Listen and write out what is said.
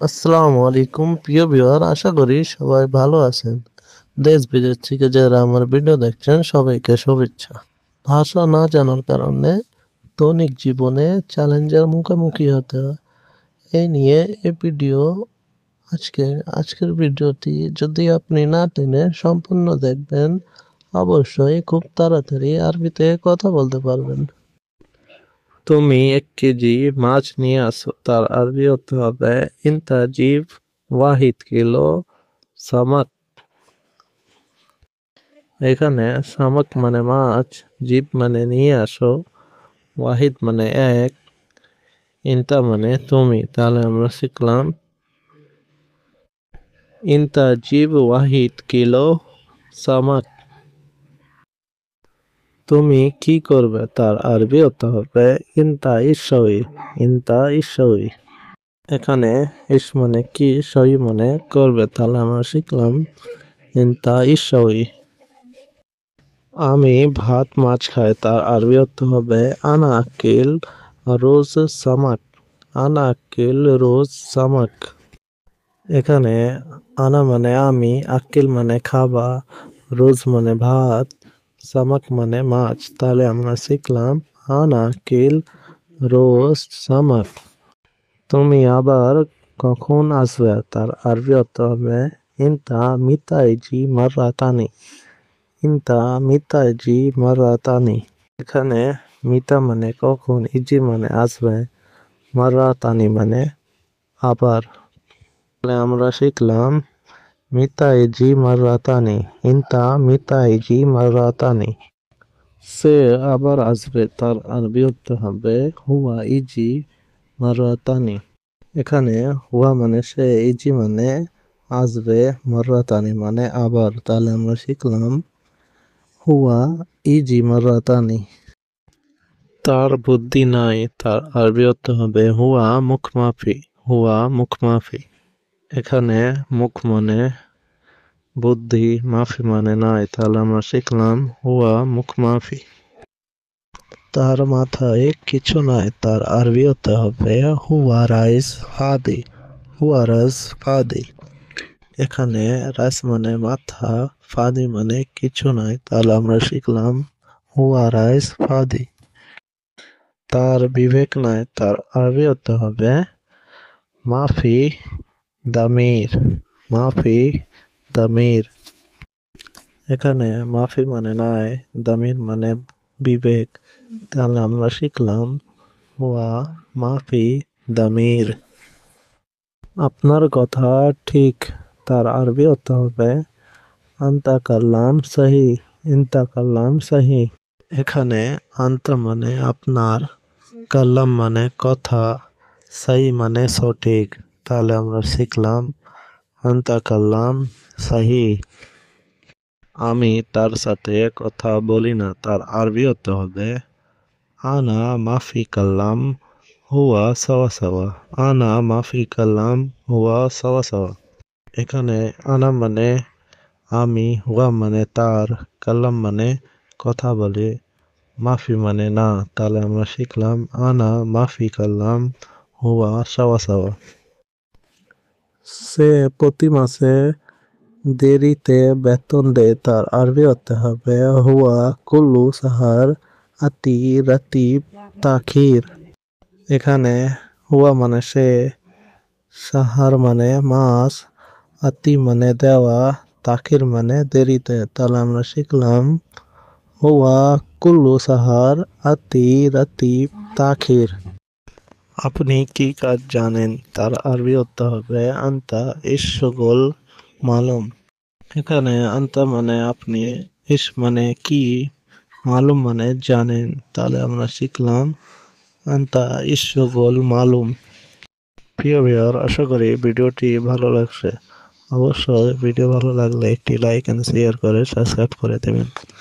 আসসালামু আলাইকুম প্রিয় ভিউয়ার, আশা করি সবাই ভালো আছেন। দেশ বিদেশ থেকে যারা আমার ভিডিও দেখছেন সবাইকে শুভেচ্ছা। ভাষা না জানার কারণে দৈনিক জীবনে চ্যালেঞ্জের মুখোমুখি হতে হয়। এই নিয়ে এই ভিডিও আজকের ভিডিওটি যদি আপনি না টেনে সম্পূর্ণ দেখবেন, অবশ্যই খুব তাড়াতাড়ি আরবিতে কথা বলতে পারবেন। তুমি 1 কেজি মাছ নিয়ে আসো, তার আরবি অর্থ হবে ইনতা জিব ওয়াহিদ কিলো সামাক। এখানে সামাক মানে মাছ, জিব মানে নিয়ে আসো, ওয়াহিদ মানে এক, ইনতা মানে তুমি। তাহলে আমরা শিখলাম ইনতা জিব ওয়াহিদ কিলো সামাক। তুমি কি করবে, তার আরবি অর্থ হবে ইনতা ইসই। ইনতা ইসই। এখানে ইস মানে কি, সই মানে করবে। তাহলে আমরা শিখলাম ইনতা ইসই। আমি ভাত মাছ খাই, তার আরবি অর্থ হবে আনা আকিল রোজ সামাক। আনা আকিল রোজ সামাক। এখানে আনা মানে আমি, আকিল মানে খাবা, রোজ মানে ভাত, সামাক মানে মাছ। তাহলে আমরা শিখলাম আনা আকিল রোজ সামাক। তুমি আবার কখন আসবে, তার আরবি অর্থ হবে ইনতা মিতাইজি মাররাতানি। ইনতা মিতাইজি মাররাতানি। এখানে মিতা মানে কখন, ইজি মানে আসবে, মাররাতানি মানে আবার। তাহলে আমরা শিখলাম মিতাইজি মাররাতানি। ইনতা মিতাইজি মাররাতানি। সে আবার আসবে, তার আরবি অর্থ হবে হুয়া ইজি মাররাতানি। এখানে হুয়া মানে সে, ইজি মানে আসবে, মাররাতানি মানে আবার। তাহলে আমরা শিখলাম হুয়া ইজি মাররাতানি। তার বুদ্ধি নাই, তার আরবি অর্থ হবে হুয়া মুখমাফি। হুয়া মুখমাফি। এখানে মুখ মানে বুদ্ধি, মাফি মানে নাই। তাহলে আমরা শিখলাম হুয়া মুখমাফি। তার মাথায় কিছু নাই, তার আরবি অর্থ হবে হুয়া রাইস ফাদি। হুয়া রাইস ফাদি। এখানে রাইস মানে মাথা, ফাদি মানে কিছু নাই। তাহলে আমরা শিখলাম হুয়া রাইস ফাদি। তার বিবেক নাই, তার আরবি অর্থ হবে মাফি দামির। মাফি দামির। এখানে মাফি মানে নাই, দামির মানে বিবেক। তাহলে আমরা শিখলাম হুয়া মাফি দামির। আপনার কথা ঠিক, তার আরবি অর্থ হবে আন্তা কাল্লাম সহি। ইনতা কাল্লাম সহি। এখানে আন্তা মানে আপনার, কাল্লাম মানে কথা, সহি মানে সঠিক। তাহলে আমরা শিখলাম আন্তা কাল্লাম সহি। আমি তার সাথে কথা বলি না, তার আরবি অর্থ হবে আনা মাফি কাল্লাম হুয়া সাওয়া সাওয়া। আনা মাফি কাল্লাম হুয়া সাওয়া সাওয়া। এখানে আনা মানে আমি, হুয়া মানে তার, কাল্লাম মানে কথা বলে, মাফি মানে না। তাহলে আমরা শিখলাম আনা মাফি কাল্লাম হুয়া সাওয়া সাওয়া। সে প্রতি মাসে দেরিতে বেতন দেয়, তার আরবি অর্থ হবে হুয়া কুল্লু সাহার আতি রাতিব তাখির। এখানে হুয়া মানে সে, সাহার মানে মাস, আতি মানে দেওয়া, তাখির মানে দেরিতে। তাহলে আমরা শিখলাম হুয়া কুল্লু সাহার আতি রাতিব তাখির। আপনি কি কাজ জানেন, তার আরবি অর্থ হবে আন্তা ইশগুল মালুম। এখানে আন্তা মানে আপনি, ইস মানে কি, মালুম মানে জানেন। তাহলে আমরা শিখলাম আন্তা ইশগুল মালুম। প্রিয় ভিউয়ার, আশা করি ভিডিওটি ভালো লাগছে। অবশ্যই ভিডিও ভালো লাগলে একটি লাইক এন্ড শেয়ার করে সাবস্ক্রাইব করে দেবেন।